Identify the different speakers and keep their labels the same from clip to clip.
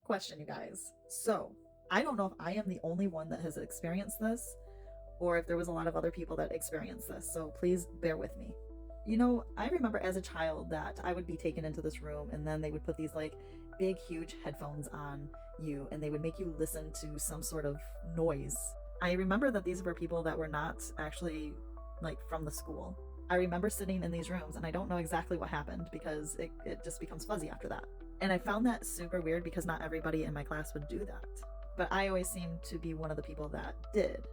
Speaker 1: Question, you guys. So, I don't know if I am the only one that has experienced this or if there was a lot of other people that experienced this. So, please bear with me. I remember as a child that I would be taken into this room and then they would put these like big, huge headphones on you and they would make you listen to some sort of noise. I remember that these were people that were not actually like from the school. I remember sitting in these rooms and I don't know exactly what happened because it just becomes fuzzy after that. And I found that super weird because not everybody in my class would do that. But I always seemed to be one of the people that did.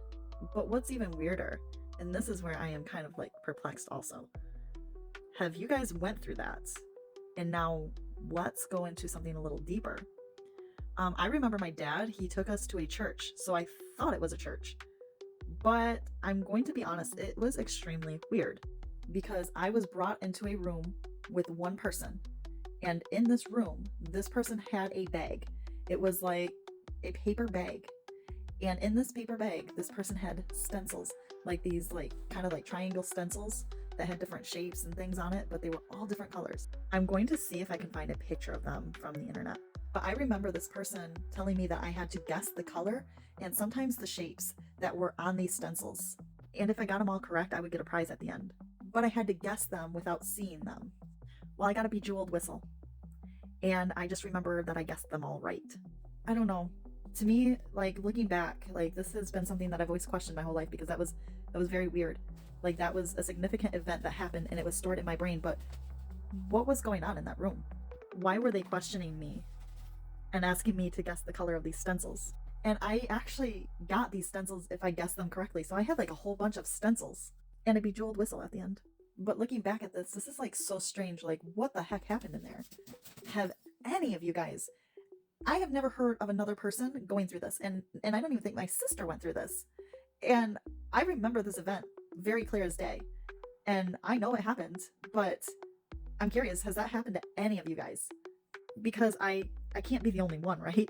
Speaker 1: But what's even weirder, and this is where I am kind of like perplexed also, have you guys went through that? And now let's go into something a little deeper. I remember my dad, he took us to a church, so I thought it was a church. But I'm going to be honest, it was extremely weird because I was brought into a room with one person. And in this room, this person had a bag. It was like a paper bag. And in this paper bag, this person had stencils, like these like kind of like triangle stencils that had different shapes and things on it, but they were all different colors. I'm going to see if I can find a picture of them from the internet. But I remember this person telling me that I had to guess the color and sometimes the shapes that were on these stencils. And if I got them all correct, I would get a prize at the end. But I had to guess them without seeing them. Well, I got a bejeweled whistle. And I just remember that I guessed them all right. I don't know. To me, like looking back, like this has been something that I've always questioned my whole life because that was very weird. Like that was a significant event that happened and it was stored in my brain, but what was going on in that room? Why were they questioning me and asking me to guess the color of these stencils? And I actually got these stencils if I guessed them correctly. So I had like a whole bunch of stencils and a bejeweled whistle at the end. But looking back at this is like so strange. Like, what the heck happened in there? Have any of you guys? I have never heard of another person going through this, and I don't even think my sister went through this. And I remember this event very clear as day, and I know it happened. But I'm curious, has that happened to any of you guys? Because I can't be the only one, right?